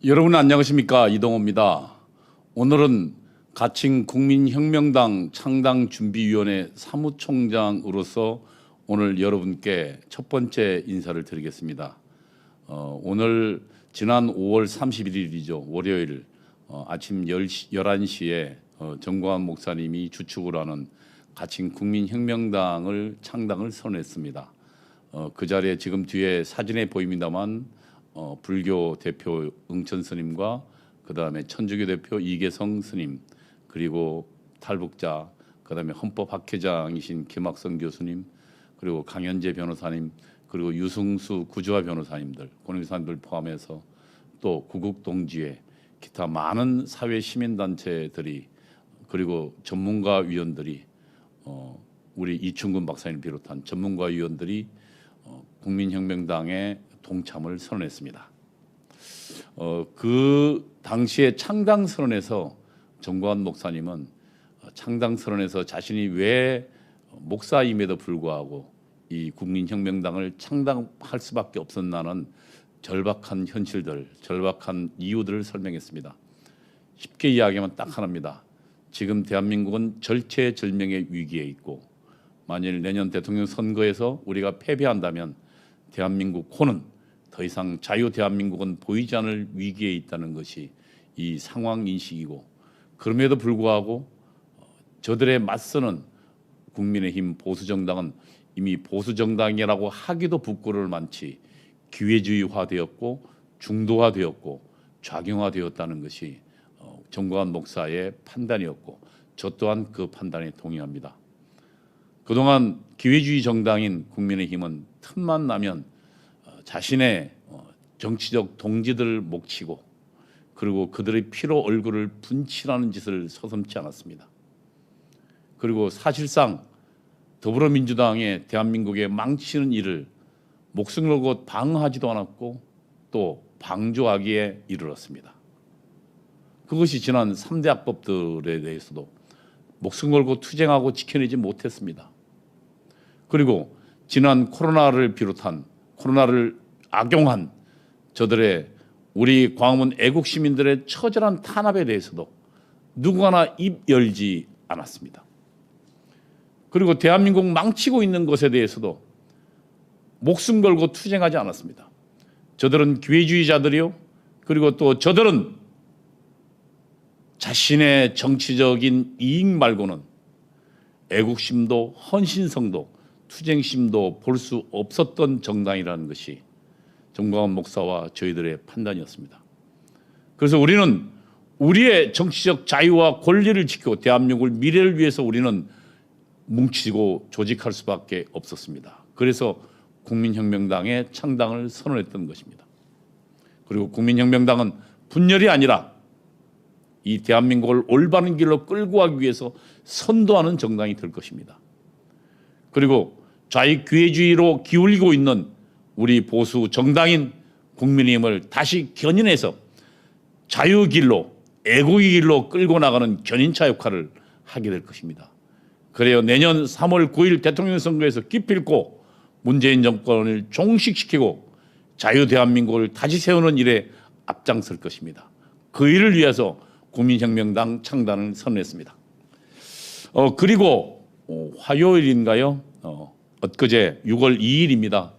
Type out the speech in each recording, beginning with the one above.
여러분 안녕하십니까? 이동호입니다. 오늘은 가칭 국민혁명당 창당준비위원회 사무총장으로서 오늘 여러분께 첫 번째 인사를 드리겠습니다. 오늘 지난 5월 31일이죠. 월요일 아침 11시에 정광훈 목사님이 주축을 하는 가칭 국민혁명당을 창당을 선언했습니다. 그 자리에 지금 뒤에 사진에 보입니다만 불교 대표 응천 스님과 그다음에 천주교 대표 이계성 스님, 그리고 탈북자, 그다음에 헌법학회장이신 김학성 교수님, 그리고 강현재 변호사님, 그리고 유승수 구주화 변호사님들, 권익사님들 포함해서 또 구국동지회, 기타 많은 사회 시민단체들이, 그리고 전문가 위원들이, 우리 이충근 박사님 비롯한 전문가 위원들이 국민혁명당에 동참을 선언했습니다. 그 당시에 창당 선언에서 정광훈 목사님은 창당 선언에서 자신이 왜 목사임에도 불구하고 이 국민혁명당을 창당할 수밖에 없었나는 절박한 현실들, 절박한 이유들을 설명했습니다. 쉽게 이야기하면 딱 하나입니다. 지금 대한민국은 절체절명의 위기에 있고, 만일 내년 대통령 선거에서 우리가 패배한다면 대한민국 더 이상 자유 대한민국은 보이지 않을 위기에 있다는 것이 이 상황 인식이고, 그럼에도 불구하고 저들의 맞서는 국민의힘 보수정당은 이미 보수정당이라고 하기도 부끄러울 만치 기회주의화되었고 중도화되었고 좌경화되었다는 것이 정광훈 목사의 판단이었고, 저 또한 그 판단에 동의합니다. 그동안 기회주의 정당인 국민의힘은 틈만 나면 자신의 정치적 동지들을 목치고, 그리고 그들의 피로 얼굴을 분칠하는 짓을 서슴지 않았습니다. 그리고 사실상 더불어민주당의 대한민국에 망치는 일을 목숨 걸고 방어하지도 않았고 또 방조하기에 이르렀습니다. 그것이 지난 3대 악법들에 대해서도 목숨 걸고 투쟁하고 지켜내지 못했습니다. 그리고 지난 코로나를 비롯한 코로나를 악용한 저들의 우리 광화문 애국 시민들의 처절한 탄압에 대해서도 누구 하나 입 열지 않았습니다. 그리고 대한민국 망치고 있는 것에 대해서도 목숨 걸고 투쟁하지 않았습니다. 저들은 기회주의자들이요, 그리고 또 저들은 자신의 정치적인 이익 말고는 애국심도 헌신성도 투쟁심도 볼 수 없었던 정당이라는 것이 정광훈 목사와 저희들의 판단이었습니다. 그래서 우리는 우리의 정치적 자유와 권리를 지키고 대한민국을 미래를 위해서 우리는 뭉치고 조직할 수밖에 없었습니다. 그래서 국민혁명당의 창당을 선언했던 것입니다. 그리고 국민혁명당은 분열이 아니라 이 대한민국을 올바른 길로 끌고 가기 위해서 선도하는 정당이 될 것입니다. 그리고 좌익기회주의로 기울이고 있는 우리 보수 정당인 국민의힘을 다시 견인해서 자유길로, 애국의 길로 끌고 나가는 견인차 역할을 하게 될 것입니다. 그래야 내년 3월 9일 대통령 선거에서 기필코 문재인 정권을 종식시키고 자유 대한민국을 다시 세우는 일에 앞장설 것입니다. 그 일을 위해서 국민혁명당 창단을 선언했습니다. 그리고 화요일인가요? 엊그제 6월 2일입니다.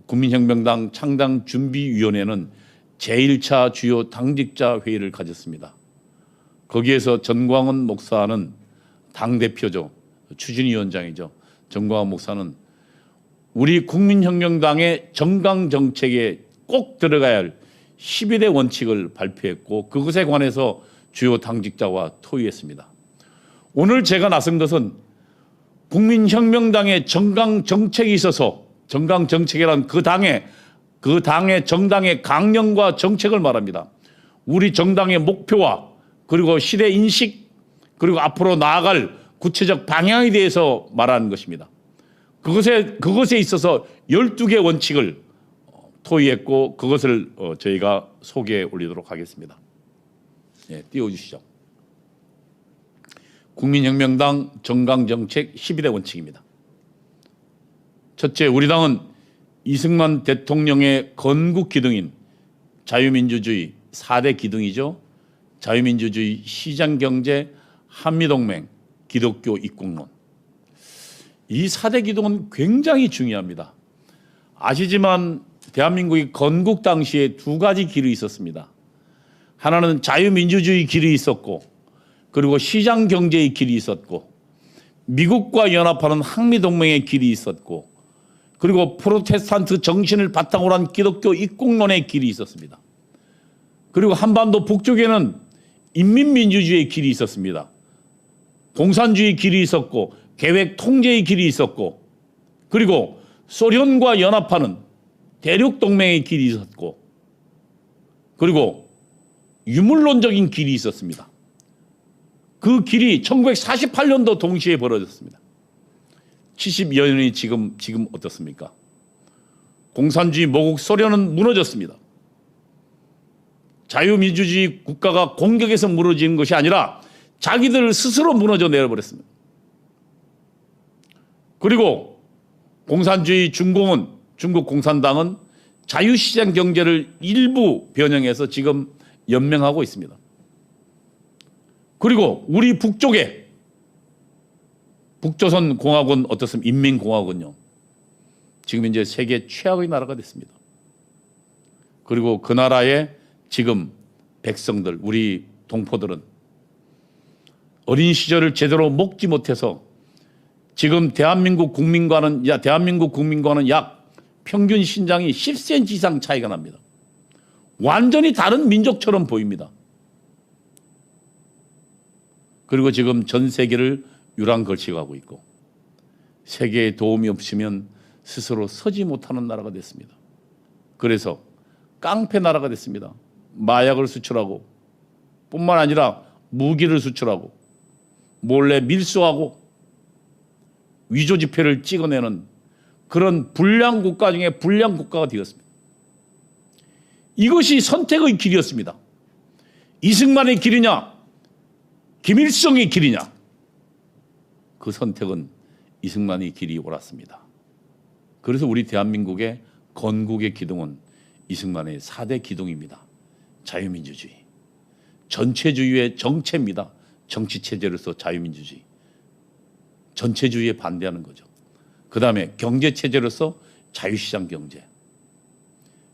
국민혁명당 창당준비위원회는 제1차 주요 당직자 회의를 가졌습니다. 거기에서 정광훈 목사는 당대표죠. 추진위원장이죠. 정광훈 목사는 우리 국민혁명당의 정강정책에 꼭 들어가야 할 12대 원칙을 발표했고, 그것에 관해서 주요 당직자와 토의했습니다. 오늘 제가 나선 것은 국민혁명당의 정강정책이 있어서, 정강정책이란 그 당의 정당의 강령과 정책을 말합니다. 우리 정당의 목표와 그리고 시대 인식, 그리고 앞으로 나아갈 구체적 방향에 대해서 말하는 것입니다. 그것에 있어서 12개 원칙을 토의했고, 그것을 저희가 소개해 올리도록 하겠습니다. 예, 띄워주시죠. 국민혁명당 정강정책 12대 원칙입니다. 첫째, 우리 당은 이승만 대통령의 건국 기둥인 자유민주주의, 4대 기둥이죠. 자유민주주의, 시장경제, 한미동맹, 기독교 입국론. 이 4대 기둥은 굉장히 중요합니다. 아시지만 대한민국이 건국 당시에 두 가지 길이 있었습니다. 하나는 자유민주주의 길이 있었고, 그리고 시장경제의 길이 있었고, 미국과 연합하는 한미동맹의 길이 있었고, 그리고 프로테스탄트 정신을 바탕으로 한 기독교 입국론의 길이 있었습니다. 그리고 한반도 북쪽에는 인민민주주의의 길이 있었습니다. 공산주의 길이 있었고, 계획 통제의 길이 있었고, 그리고 소련과 연합하는 대륙동맹의 길이 있었고, 그리고 유물론적인 길이 있었습니다. 그 길이 1948년도 동시에 벌어졌습니다. 70여 년이 지금 어떻습니까? 공산주의 모국 소련은 무너졌습니다. 자유민주주의 국가가 공격에서 무너지는 것이 아니라 자기들 스스로 무너져 내려버렸습니다. 그리고 공산주의 중공은, 중국 공산당은 자유시장 경제를 일부 변형해서 지금 연명하고 있습니다. 그리고 우리 북쪽에 북조선 공화군 어떻습니까? 인민공화군요. 지금 이제 세계 최악의 나라가 됐습니다. 그리고 그 나라의 지금 백성들, 우리 동포들은 어린 시절을 제대로 먹지 못해서 지금 대한민국 국민과는 약 평균 신장이 10cm 이상 차이가 납니다. 완전히 다른 민족처럼 보입니다. 그리고 지금 전 세계를 유랑걸치고 있고, 세계의 도움이 없으면 스스로 서지 못하는 나라가 됐습니다. 그래서 깡패 나라가 됐습니다. 마약을 수출하고, 뿐만 아니라 무기를 수출하고, 몰래 밀수하고, 위조 지폐를 찍어내는 그런 불량 국가 중에 불량 국가가 되었습니다. 이것이 선택의 길이었습니다. 이승만의 길이냐, 김일성의 길이냐. 그 선택은 이승만의 길이 옳았습니다. 그래서 우리 대한민국의 건국의 기둥은 이승만의 4대 기둥입니다. 자유민주주의, 전체주의의 정체입니다. 정치체제로서 자유민주주의, 전체주의에 반대하는 거죠. 그 다음에 경제체제로서 자유시장 경제.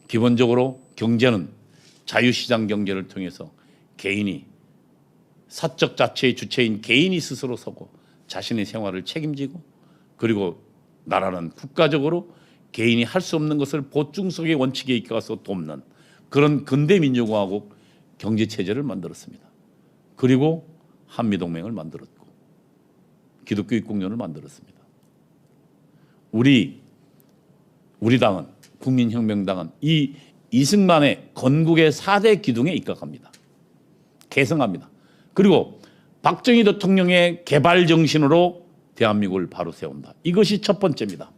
기본적으로 경제는 자유시장 경제를 통해서 개인이, 사적 자체의 주체인 개인이 스스로 서고 자신의 생활을 책임지고, 그리고 나라는 국가적으로 개인이 할 수 없는 것을 보충성의 원칙에 이끌어서 돕는 그런 근대민주공화국 경제체제를 만들었습니다. 그리고 한미동맹을 만들었고 기독교 입국론을 만들었습니다. 우리 당은, 국민혁명당은 이 이승만의 건국의 4대 기둥에 입각합니다. 계승합니다. 그리고 박정희 대통령의 개발 정신으로 대한민국을 바로 세운다. 이것이 첫 번째입니다.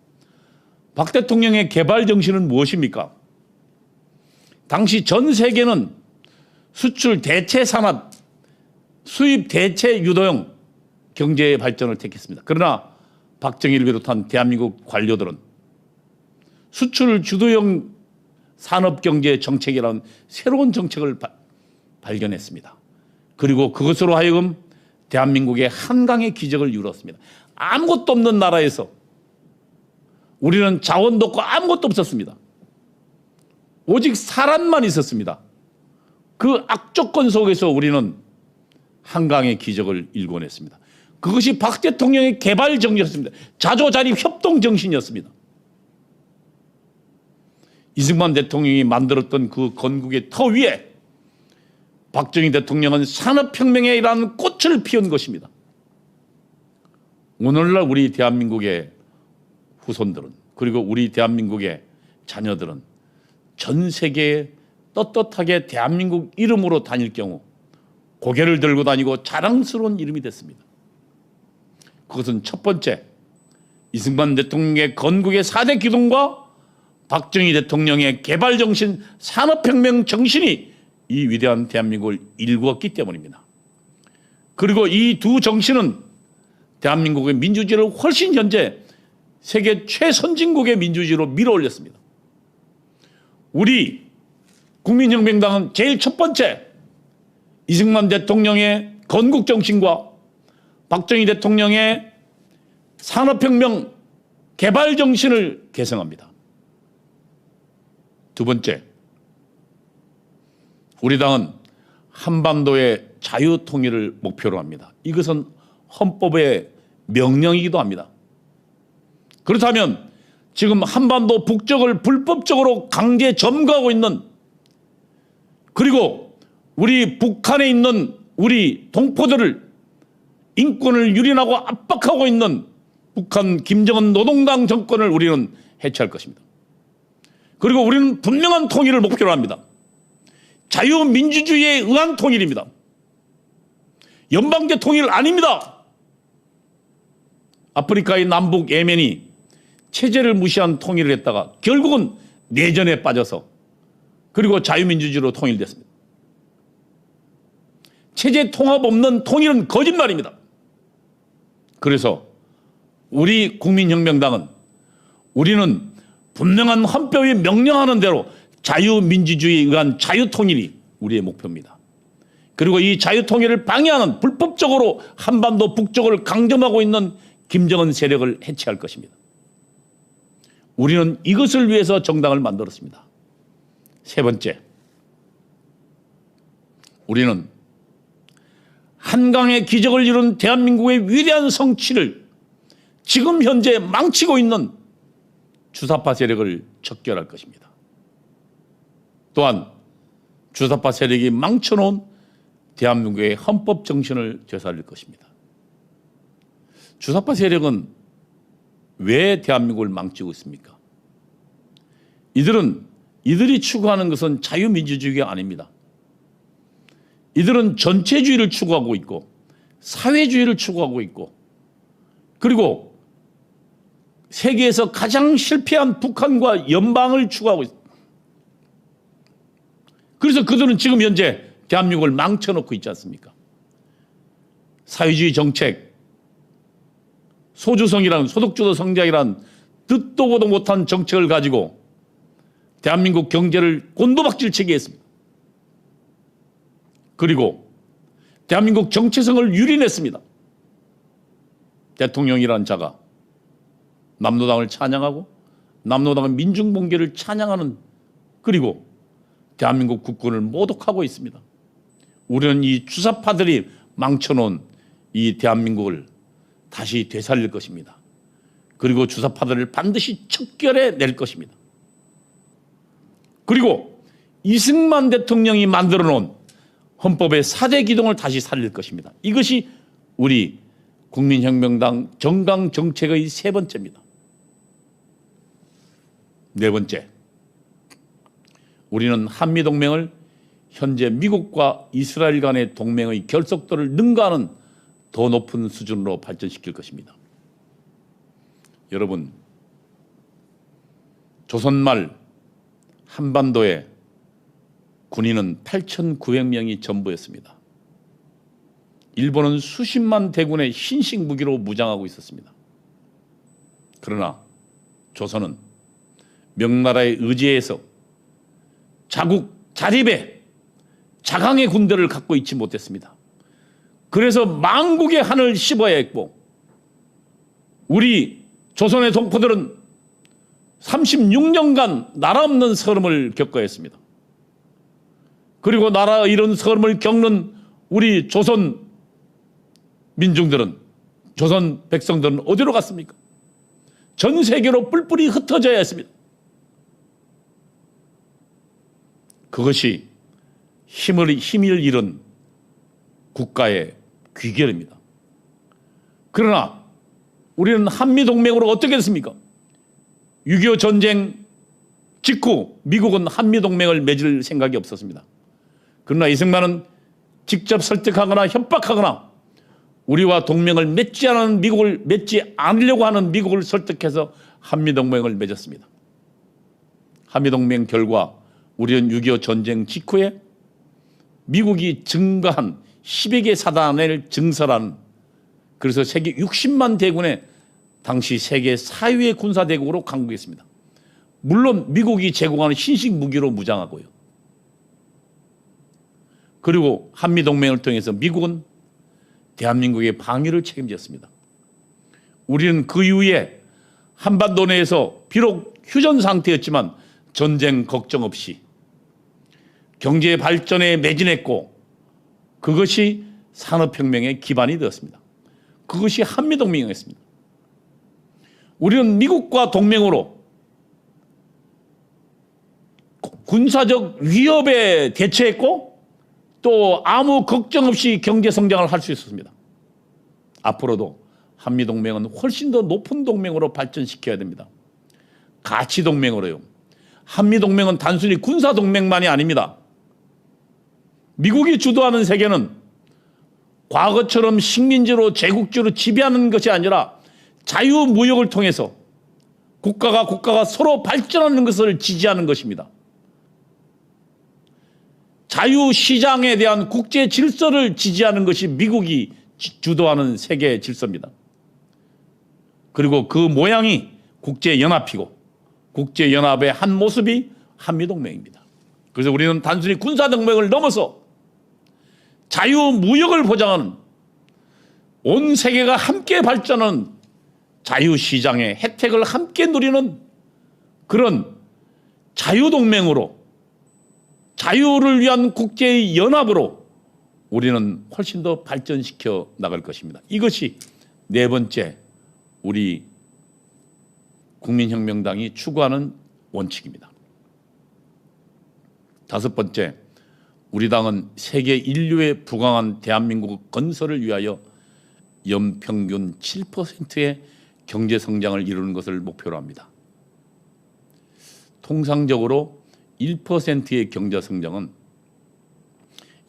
박 대통령의 개발 정신은 무엇입니까? 당시 전 세계는 수출 대체 산업, 수입 대체 유도형 경제의 발전을 택했습니다. 그러나 박정희를 비롯한 대한민국 관료들은 수출 주도형 산업경제 정책이라는 새로운 정책을 발견했습니다. 그리고 그것으로 하여금 대한민국의 한강의 기적을 이루었습니다. 아무것도 없는 나라에서 우리는 자원도 없고 아무것도 없었습니다. 오직 사람만 있었습니다. 그 악조건 속에서 우리는 한강의 기적을 일궈냈습니다. 그것이 박 대통령의 개발 정신이었습니다. 자조자립 협동 정신이었습니다. 이승만 대통령이 만들었던 그 건국의 터 위에 박정희 대통령은 산업혁명에 일하는 꽃을 피운 것입니다. 오늘날 우리 대한민국의 후손들은, 그리고 우리 대한민국의 자녀들은 전 세계에 떳떳하게 대한민국 이름으로 다닐 경우 고개를 들고 다니고 자랑스러운 이름이 됐습니다. 그것은 첫 번째, 이승만 대통령의 건국의 4대 기둥과 박정희 대통령의 개발정신, 산업혁명 정신이 이 위대한 대한민국을 일구었기 때문입니다. 그리고 이 두 정신은 대한민국의 민주주의를 훨씬 현재 세계 최선진국의 민주주의로 밀어올렸습니다. 우리 국민혁명당은 제일 첫 번째 이승만 대통령의 건국 정신과 박정희 대통령의 산업혁명 개발 정신을 계승합니다. 두 번째, 우리 당은 한반도의 자유통일을 목표로 합니다. 이것은 헌법의 명령이기도 합니다. 그렇다면 지금 한반도 북쪽을 불법적으로 강제 점거하고 있는, 그리고 우리 북한에 있는 우리 동포들을 인권을 유린하고 압박하고 있는 북한 김정은 노동당 정권을 우리는 해체할 것입니다. 그리고 우리는 분명한 통일을 목표로 합니다. 자유민주주의에 의한 통일입니다. 연방제 통일 아닙니다. 아프리카의 남북 예멘이 체제를 무시한 통일을 했다가 결국은 내전에 빠져서 그리고 자유민주주의로 통일됐습니다. 체제 통합 없는 통일은 거짓말입니다. 그래서 우리 국민혁명당은 우리는 분명한 헌법이 명령하는 대로 자유민주주의에 의한 자유통일이 우리의 목표입니다. 그리고 이 자유통일을 방해하는, 불법적으로 한반도 북쪽을 강점하고 있는 김정은 세력을 해체할 것입니다. 우리는 이것을 위해서 정당을 만들었습니다. 세 번째, 우리는 한강의 기적을 이룬 대한민국의 위대한 성취를 지금 현재 망치고 있는 주사파 세력을 척결할 것입니다. 또한 주사파 세력이 망쳐놓은 대한민국의 헌법 정신을 되살릴 것입니다. 주사파 세력은 왜 대한민국을 망치고 있습니까? 이들이 추구하는 것은 자유민주주의가 아닙니다. 이들은 전체주의를 추구하고 있고 사회주의를 추구하고 있고, 그리고 세계에서 가장 실패한 북한과 연방을 추구하고 있습니다. 그래서 그들은 지금 현재 대한민국을 망쳐놓고 있지 않습니까? 사회주의 정책, 소주성이란, 소득주도 성장이란 듣도 보도 못한 정책을 가지고 대한민국 경제를 곤두박질치게 했습니다. 그리고 대한민국 정체성을 유린했습니다. 대통령이라는 자가 남로당을 찬양하고 남로당의 민중봉계를 찬양하는, 그리고 대한민국 국군을 모독하고 있습니다. 우리는 이 주사파들이 망쳐놓은 이 대한민국을 다시 되살릴 것입니다. 그리고 주사파들을 반드시 척결해 낼 것입니다. 그리고 이승만 대통령이 만들어 놓은 헌법의 4대 기둥을 다시 살릴 것입니다. 이것이 우리 국민혁명당 정강 정책의 세 번째입니다. 네 번째, 우리는 한미동맹을 현재 미국과 이스라엘 간의 동맹의 결속도를 능가하는 더 높은 수준으로 발전시킬 것입니다. 여러분, 조선 말 한반도에 군인은 8,900명이 전부였습니다. 일본은 수십만 대군의 신식 무기로 무장하고 있었습니다. 그러나 조선은 명나라의 의지에서 자국 자립에 자강의 군대를 갖고 있지 못했습니다. 그래서 망국의 한을 씹어야 했고, 우리 조선의 동포들은 36년간 나라 없는 서름을 겪어야 했습니다. 그리고 나라 이런 서름을 겪는 우리 조선 민중들은, 조선 백성들은 어디로 갔습니까? 전 세계로 뿔뿔이 흩어져야 했습니다. 그것이 힘을 잃은 국가의 귀결입니다. 그러나 우리는 한미동맹으로 어떻게 됐습니까? 6.25 전쟁 직후 미국은 한미동맹을 맺을 생각이 없었습니다. 그러나 이승만은 직접 설득하거나 협박하거나 우리와 동맹을 맺지 않으려고 하는 미국을 설득해서 한미동맹을 맺었습니다. 한미동맹 결과 우리는 6.25 전쟁 직후에 미국이 증가한 10여 개 사단을 증설한, 그래서 세계 60만 대군의 당시 세계 4위의 군사대국으로 강국했습니다. 물론 미국이 제공하는 신식 무기로 무장하고요. 그리고 한미동맹을 통해서 미국은 대한민국의 방위를 책임졌습니다. 우리는 그 이후에 한반도 내에서 비록 휴전 상태였지만 전쟁 걱정 없이 경제 발전에 매진했고 그것이 산업혁명의 기반이 되었습니다. 그것이 한미동맹이었습니다. 우리는 미국과 동맹으로 군사적 위협에 대처했고 또 아무 걱정 없이 경제 성장을 할 수 있었습니다. 앞으로도 한미동맹은 훨씬 더 높은 동맹으로 발전시켜야 됩니다. 가치동맹으로요. 한미동맹은 단순히 군사동맹만이 아닙니다. 미국이 주도하는 세계는 과거처럼 식민지로 제국주로 지배하는 것이 아니라 자유무역을 통해서 국가가 서로 발전하는 것을 지지하는 것입니다. 자유시장에 대한 국제 질서를 지지하는 것이 미국이 주도하는 세계 질서입니다. 그리고 그 모양이 국제연합이고 국제연합의 한 모습이 한미동맹입니다. 그래서 우리는 단순히 군사동맹을 넘어서 자유무역을 보장하는 온 세계가 함께 발전하는 자유시장의 혜택을 함께 누리는 그런 자유동맹으로 자유를 위한 국제연합으로 우리는 훨씬 더 발전시켜 나갈 것입니다. 이것이 네 번째 우리 국민혁명당이 추구하는 원칙입니다. 다섯 번째, 우리 당은 세계 인류에 부강한 대한민국 건설을 위하여 연평균 7%의 경제 성장을 이루는 것을 목표로 합니다. 통상적으로 1%의 경제 성장은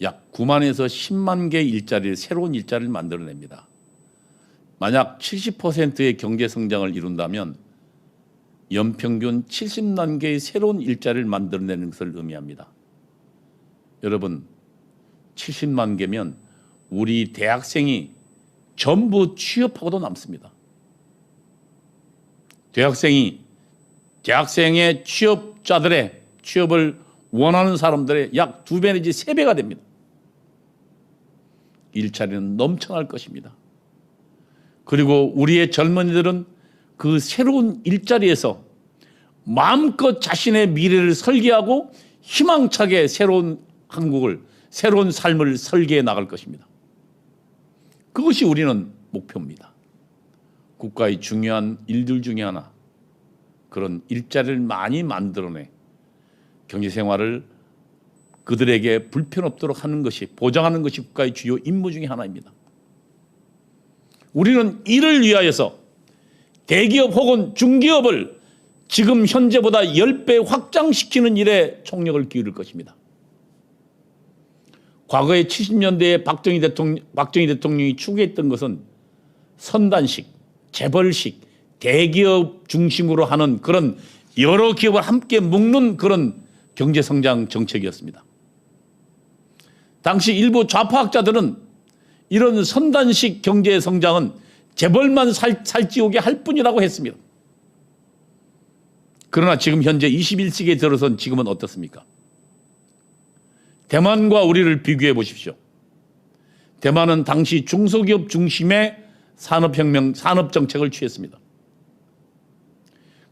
약 9만에서 10만 개의 일자리를 새로운 일자리를 만들어냅니다. 만약 70%의 경제 성장을 이룬다면 연평균 70만 개의 새로운 일자리를 만들어내는 것을 의미합니다. 여러분, 70만 개면 우리 대학생이 전부 취업하고도 남습니다. 대학생의 취업자들의 취업을 원하는 사람들의 약 2배 내지 3배가 됩니다. 일자리는 넘쳐날 것입니다. 그리고 우리의 젊은이들은 그 새로운 일자리에서 마음껏 자신의 미래를 설계하고 희망차게 새로운 한국을, 새로운 삶을 설계해 나갈 것입니다. 그것이 우리는 목표입니다. 국가의 중요한 일들 중에 하나, 그런 일자리를 많이 만들어내 경제생활을 그들에게 불편 없도록 하는 것이, 보장하는 것이 국가의 주요 임무 중에 하나입니다. 우리는 이를 위하여서 대기업 혹은 중기업을 지금 현재보다 10배 확장시키는 일에 총력을 기울일 것입니다. 과거에 70년대에 박정희 대통령이 추구했던 것은 선단식, 재벌식, 대기업 중심으로 하는 그런 여러 기업을 함께 묶는 그런 경제성장 정책이었습니다. 당시 일부 좌파학자들은 이런 선단식 경제성장은 재벌만 살찌우게 할 뿐이라고 했습니다. 그러나 지금 현재 21세기에 들어선 지금은 어떻습니까? 대만과 우리를 비교해 보십시오. 대만은 당시 중소기업 중심의 산업정책을 취했습니다.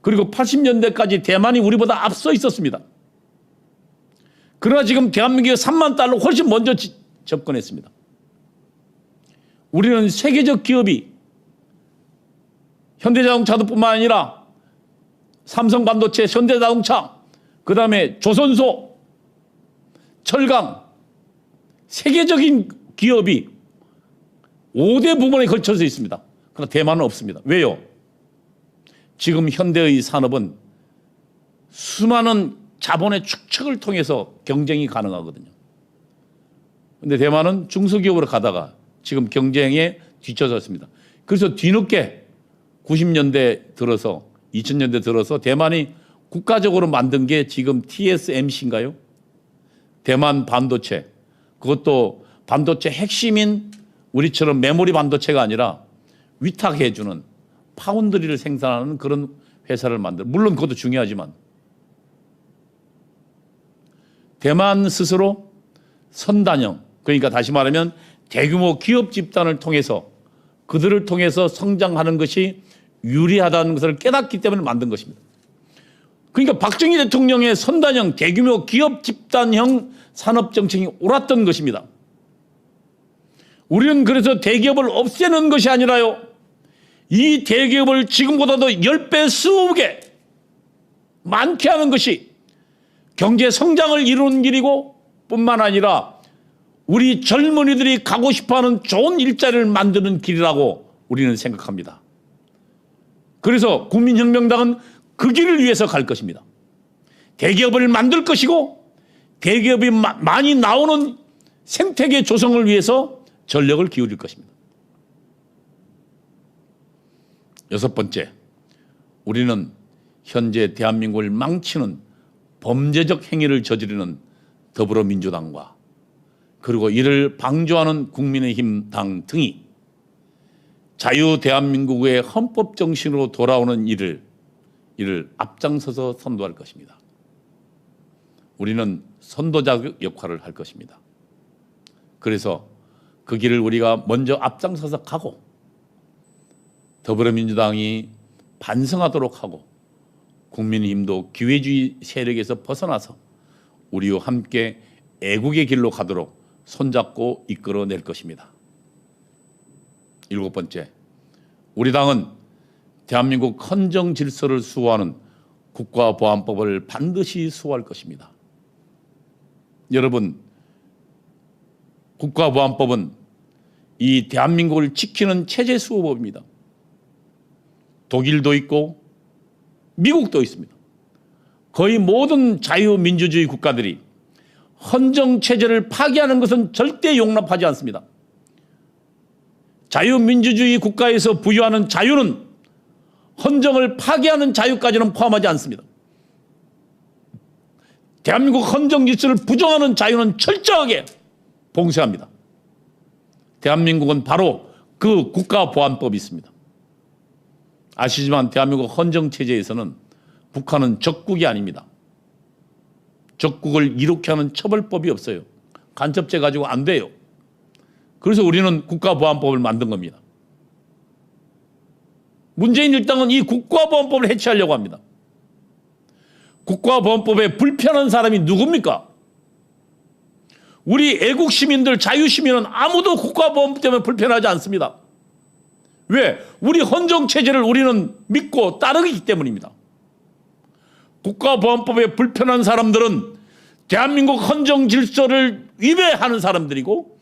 그리고 80년대까지 대만이 우리보다 앞서 있었습니다. 그러나 지금 대한민국이 3만 달러 훨씬 먼저 접근했습니다. 우리는 세계적 기업이 현대자동차도 뿐만 아니라 삼성반도체, 현대자동차, 그 다음에 조선소, 철강, 세계적인 기업이 5대 부문에 걸쳐서 있습니다. 그러나 대만은 없습니다. 왜요? 지금 현대의 산업은 수많은 자본의 축적을 통해서 경쟁이 가능하거든요. 그런데 대만은 중소기업으로 가다가 지금 경쟁에 뒤처졌습니다. 그래서 뒤늦게 90년대 들어서 2000년대 들어서 대만이 국가적으로 만든 게 지금 TSMC인가요? 대만 반도체. 그것도 반도체 핵심인 우리처럼 메모리 반도체가 아니라 위탁해주는 파운드리를 생산하는 그런 회사를 만들어. 물론 그것도 중요하지만 대만 스스로 선단형, 그러니까 다시 말하면 대규모 기업 집단을 통해서 그들을 통해서 성장하는 것이 유리하다는 것을 깨닫기 때문에 만든 것입니다. 그러니까 박정희 대통령의 선단형 대규모 기업 집단형 산업 정책이 옳았던 것입니다. 우리는 그래서 대기업을 없애는 것이 아니라요, 이 대기업을 지금보다도 10배, 20배 많게 하는 것이 경제 성장을 이루는 길이고, 뿐만 아니라 우리 젊은이들이 가고 싶어하는 좋은 일자리를 만드는 길이라고 우리는 생각합니다. 그래서 국민혁명당은 그 길을 위해서 갈 것입니다. 대기업을 만들 것이고, 대기업이 많이 나오는 생태계 조성을 위해서 전력을 기울일 것입니다. 6번째, 우리는 현재 대한민국을 망치는 범죄적 행위를 저지르는 더불어민주당과 그리고 이를 방조하는 국민의힘 당 등이 자유 대한민국의 헌법 정신으로 돌아오는 이를 앞장서서 선도할 것입니다. 우리는 선도자 역할을 할 것입니다. 그래서 그 길을 우리가 먼저 앞장서서 가고, 더불어민주당이 반성하도록 하고, 국민의힘도 기회주의 세력에서 벗어나서 우리와 함께 애국의 길로 가도록 손잡고 이끌어낼 것입니다. 7번째, 우리 당은 대한민국 헌정 질서를 수호하는 국가보안법을 반드시 수호할 것입니다. 여러분, 국가보안법은 이 대한민국을 지키는 체제 수호법입니다. 독일도 있고 미국도 있습니다. 거의 모든 자유민주주의 국가들이 헌정체제를 파기하는 것은 절대 용납하지 않습니다. 자유민주주의 국가에서 부여하는 자유는 헌정을 파기하는 자유까지는 포함하지 않습니다. 대한민국 헌정 질서를 부정하는 자유는 철저하게 봉쇄합니다. 대한민국은 바로 그 국가보안법이 있습니다. 아시지만 대한민국 헌정체제에서는 북한은 적국이 아닙니다. 적국을 이롭게 하는 처벌법이 없어요. 간첩죄 가지고 안 돼요. 그래서 우리는 국가보안법을 만든 겁니다. 문재인 일당은 이 국가보안법을 해체하려고 합니다. 국가보안법에 불편한 사람이 누굽니까? 우리 애국 시민들, 자유 시민은 아무도 국가보안법 때문에 불편하지 않습니다. 왜? 우리 헌정체제를 우리는 믿고 따르기 때문입니다. 국가보안법에 불편한 사람들은 대한민국 헌정 질서를 위배하는 사람들이고,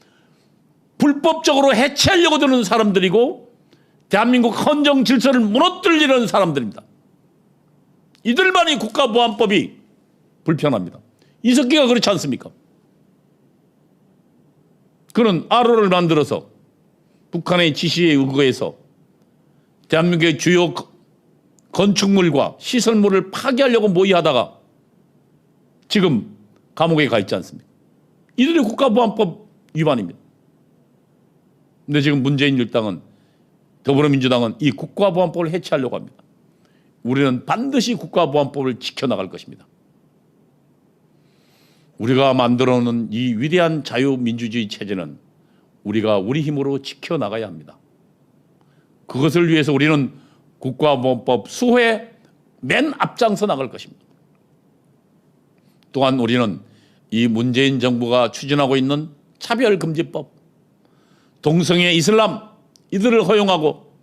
불법적으로 해체하려고 드는 사람들이고, 대한민국 헌정 질서를 무너뜨리려는 사람들입니다. 이들만이 국가보안법이 불편합니다. 이석기가 그렇지 않습니까? 그는 RO를 만들어서 북한의 지시에 의거해서 대한민국의 주요 건축물과 시설물을 파괴하려고 모의하다가 지금 감옥에 가 있지 않습니까? 이들이 국가보안법 위반입니다. 근데 지금 문재인 일당은, 더불어민주당은 이 국가보안법을 해체하려고 합니다. 우리는 반드시 국가보안법을 지켜나갈 것입니다. 우리가 만들어놓은 이 위대한 자유민주주의 체제는 우리가 우리 힘으로 지켜나가야 합니다. 그것을 위해서 우리는 국가보안법 수호에 맨 앞장서 나갈 것입니다. 또한 우리는 이 문재인 정부가 추진하고 있는 차별금지법, 동성애, 이슬람 이들을 허용하고,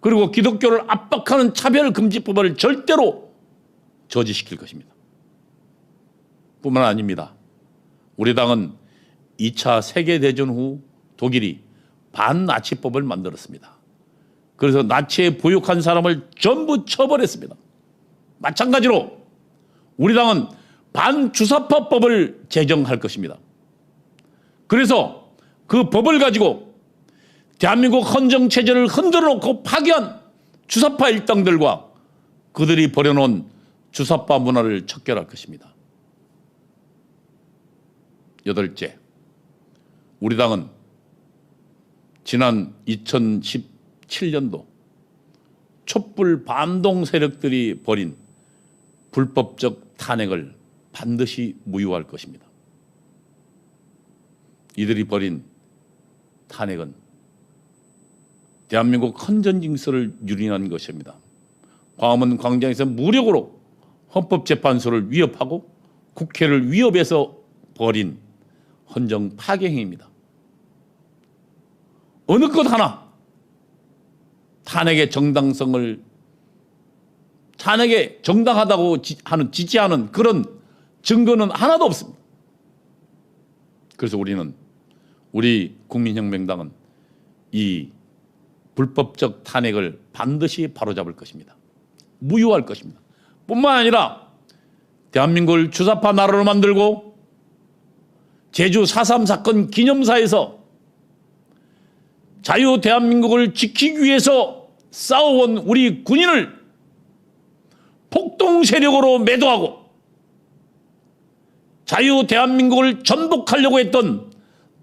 그리고 기독교를 압박하는 차별금지법을 절대로 저지시킬 것입니다. 뿐만 아닙니다. 우리 당은 2차 세계대전 후 독일이 반나치법을 만들었습니다. 그래서 나치에 부역한 사람을 전부 처벌했습니다. 마찬가지로 우리 당은 반주사파법을 제정할 것입니다. 그래서 그 법을 가지고 대한민국 헌정체제를 흔들어 놓고 파괴한 주사파 일당들과 그들이 버려놓은 주사파 문화를 척결할 것입니다. 8째, 우리 당은 지난 2017년도 촛불 반동 세력들이 벌인 불법적 탄핵을 반드시 무효할 것입니다. 이들이 벌인 탄핵은 대한민국 헌전징서를 유린한 것입니다. 광화문 광장에서 무력으로 헌법재판소를 위협하고 국회를 위협해서 벌인 헌정 파괴 행위입니다. 어느 것 하나 탄핵의 정당성을 탄핵에 정당하다고 지지하는 그런 증거는 하나도 없습니다. 그래서 우리 국민혁명당은 이 불법적 탄핵을 반드시 바로잡을 것입니다. 무효할 것입니다. 뿐만 아니라 대한민국을 주사파 나라로 만들고 제주 4.3 사건 기념사에서 자유 대한민국을 지키기 위해서 싸워온 우리 군인을 폭동 세력으로 매도하고 자유 대한민국을 전복하려고 했던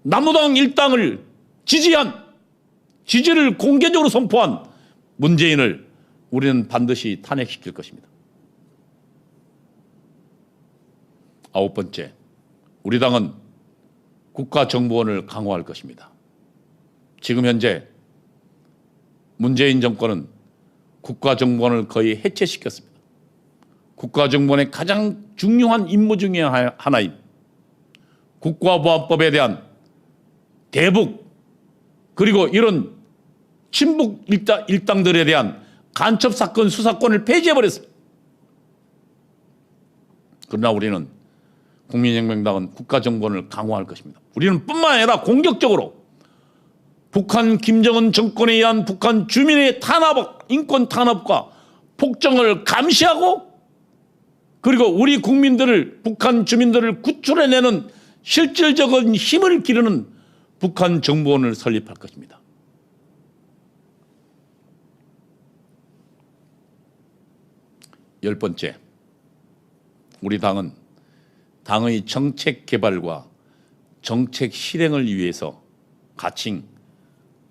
남우당 일당을 지지를 공개적으로 선포한 문재인을 우리는 반드시 탄핵시킬 것입니다. 9번째, 우리 당은 국가정보원을 강화할 것입니다. 지금 현재 문재인 정권은 국가정보원을 거의 해체시켰습니다. 국가정보원의 가장 중요한 임무 중에 하나인 국가보안법에 대한 대북 그리고 이런 친북 일당들에 대한 간첩 사건 수사권을 폐지해버렸습니다. 그러나 우리는 국민혁명당은 국가정보원을 강화할 것입니다. 우리는 뿐만 아니라 공격적으로 북한 김정은 정권에 의한 북한 주민의 탄압, 인권 탄압과 폭정을 감시하고 그리고 우리 국민들을 북한 주민들을 구출해내는 실질적인 힘을 기르는 북한 정보원을 설립할 것입니다. 열 번째, 우리 당은 당의 정책 개발과 정책 실행을 위해서 가칭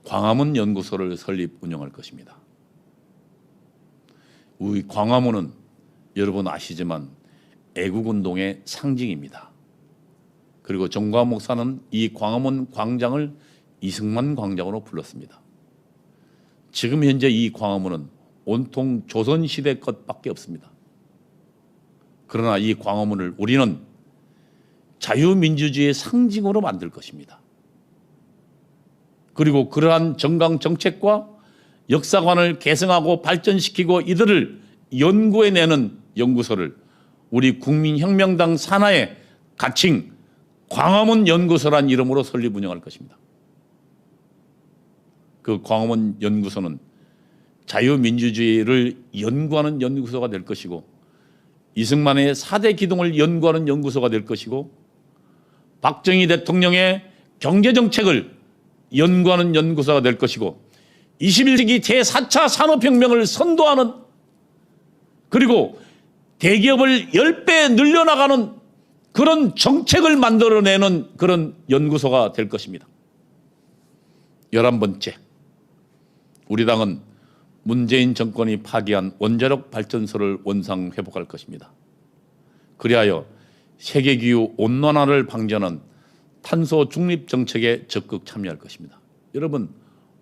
광화문 연구소를 설립 운영할 것입니다. 우리 광화문은 여러분 아시지만 애국운동의 상징입니다. 그리고 정광훈 목사는 이 광화문 광장을 이승만 광장으로 불렀습니다. 지금 현재 이 광화문은 온통 조선시대 것밖에 없습니다. 그러나 이 광화문을 우리는 자유민주주의의 상징으로 만들 것입니다. 그리고 그러한 정강 정책과 역사관을 개성하고 발전시키고 이들을 연구해내는 연구소를 우리 국민혁명당 산하에 가칭 광화문 연구소란 이름으로 설립 운영할 것입니다. 그 광화문 연구소는 자유민주주의를 연구하는 연구소가 될 것이고 이승만의 4대 기둥을 연구하는 연구소가 될 것이고 박정희 대통령의 경제정책을 연구하는 연구소가 될 것이고 21세기 제4차 산업혁명을 선도하는 그리고 대기업을 10배 늘려나가는 그런 정책을 만들어내는 그런 연구소가 될 것입니다. 11번째, 우리 당은 문재인 정권이 파기한 원자력 발전소를 원상 회복할 것입니다. 그리하여 세계기후 온난화를 방지하는 탄소 중립 정책에 적극 참여할 것입니다. 여러분,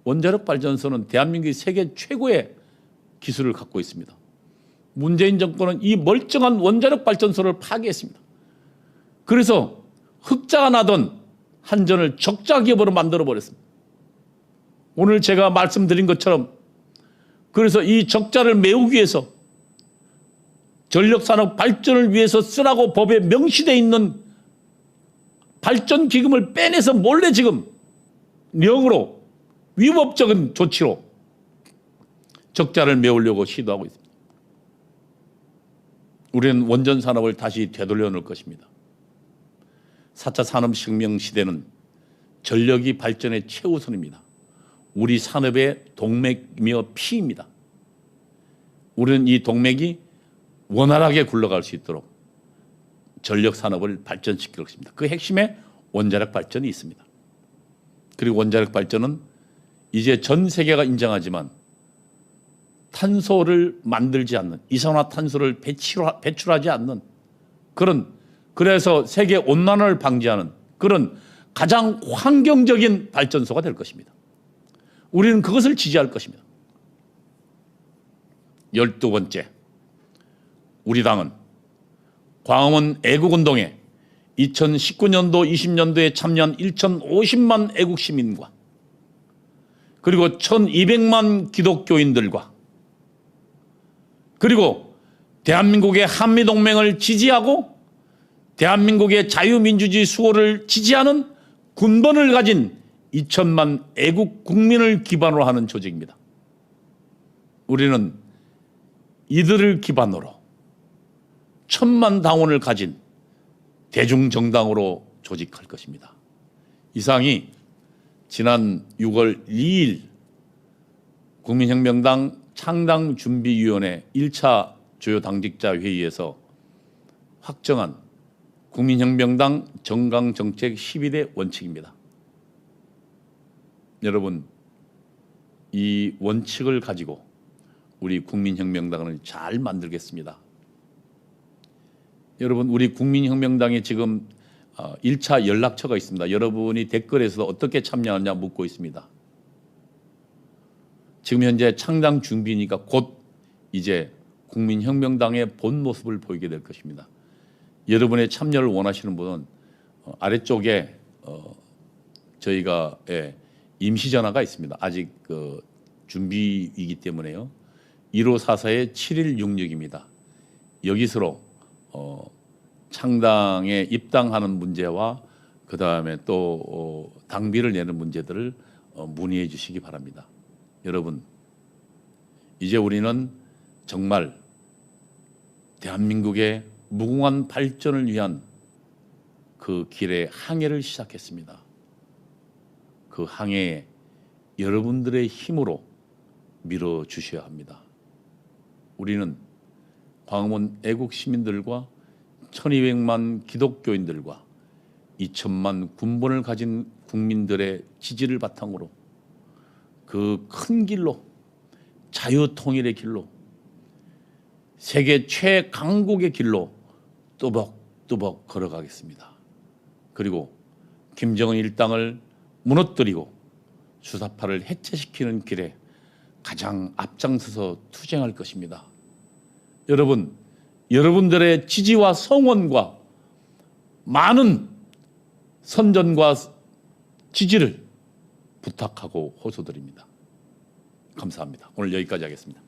원자력 발전소는 대한민국이 세계 최고의 기술을 갖고 있습니다. 문재인 정권은 이 멀쩡한 원자력 발전소를 파괴했습니다. 그래서 흑자가 나던 한전을 적자 기업으로 만들어버렸습니다. 오늘 제가 말씀드린 것처럼 그래서 이 적자를 메우기 위해서 전력산업 발전을 위해서 쓰라고 법에 명시되어 있는 발전기금을 빼내서 몰래 지금 명으로 위법적인 조치로 적자를 메우려고 시도하고 있습니다. 우리는 원전 산업을 다시 되돌려 놓을 것입니다. 4차 산업혁명 시대는 전력이 발전의 최우선입니다. 우리 산업의 동맥이며 피입니다. 우리는 이 동맥이 원활하게 굴러갈 수 있도록 전력 산업을 발전시킬 것입니다. 그 핵심에 원자력 발전이 있습니다. 그리고 원자력 발전은 이제 전 세계가 인정하지만 탄소를 만들지 않는 이산화탄소를 배출하지 않는 그래서 세계 온난화를 방지하는 그런 가장 환경적인 발전소가 될 것입니다. 우리는 그것을 지지할 것입니다. 12번째, 우리 당은 광화문 애국운동에 2019년도 20년도에 참여한 1,050만 애국 시민과 그리고 1,200만 기독교인들과 그리고 대한민국의 한미동맹을 지지하고 대한민국의 자유민주주의 수호를 지지하는 군번을 가진 2천만 애국 국민을 기반으로 하는 조직입니다. 우리는 이들을 기반으로 1,000만 당원을 가진 대중정당으로 조직할 것입니다. 이상이 지난 6월 2일 국민혁명당 창당준비위원회 1차 주요 당직자 회의에서 확정한 국민혁명당 정강정책 11대 원칙입니다. 여러분, 이 원칙을 가지고 우리 국민혁명당을 잘 만들겠습니다. 여러분, 우리 국민혁명당에 지금 1차 연락처가 있습니다. 여러분이 댓글에서 어떻게 참여하느냐 묻고 있습니다. 지금 현재 창당 준비니까 곧 이제 국민혁명당의 본 모습을 보이게 될 것입니다. 여러분의 참여를 원하시는 분은 아래쪽에 저희가 임시전화가 있습니다. 아직 준비이기 때문에요. 1544-7166입니다. 여기서로 창당에 입당하는 문제와 그 다음에 또 당비를 내는 문제들을 문의해 주시기 바랍니다. 여러분, 이제 우리는 정말 대한민국의 무궁한 발전을 위한 그 길의 항해를 시작했습니다. 그 항해에 여러분들의 힘으로 밀어주셔야 합니다. 우리는 광화문 애국 시민들과 1,200만 기독교인들과 2천만 군번을 가진 국민들의 지지를 바탕으로 그 큰 길로, 자유통일의 길로, 세계 최강국의 길로 뚜벅뚜벅 걸어가겠습니다. 그리고 김정은 일당을 무너뜨리고 주사파를 해체시키는 길에 가장 앞장서서 투쟁할 것입니다. 여러분, 여러분들의 지지와 성원과 많은 선전과 지지를 부탁하고 호소드립니다. 감사합니다. 오늘 여기까지 하겠습니다.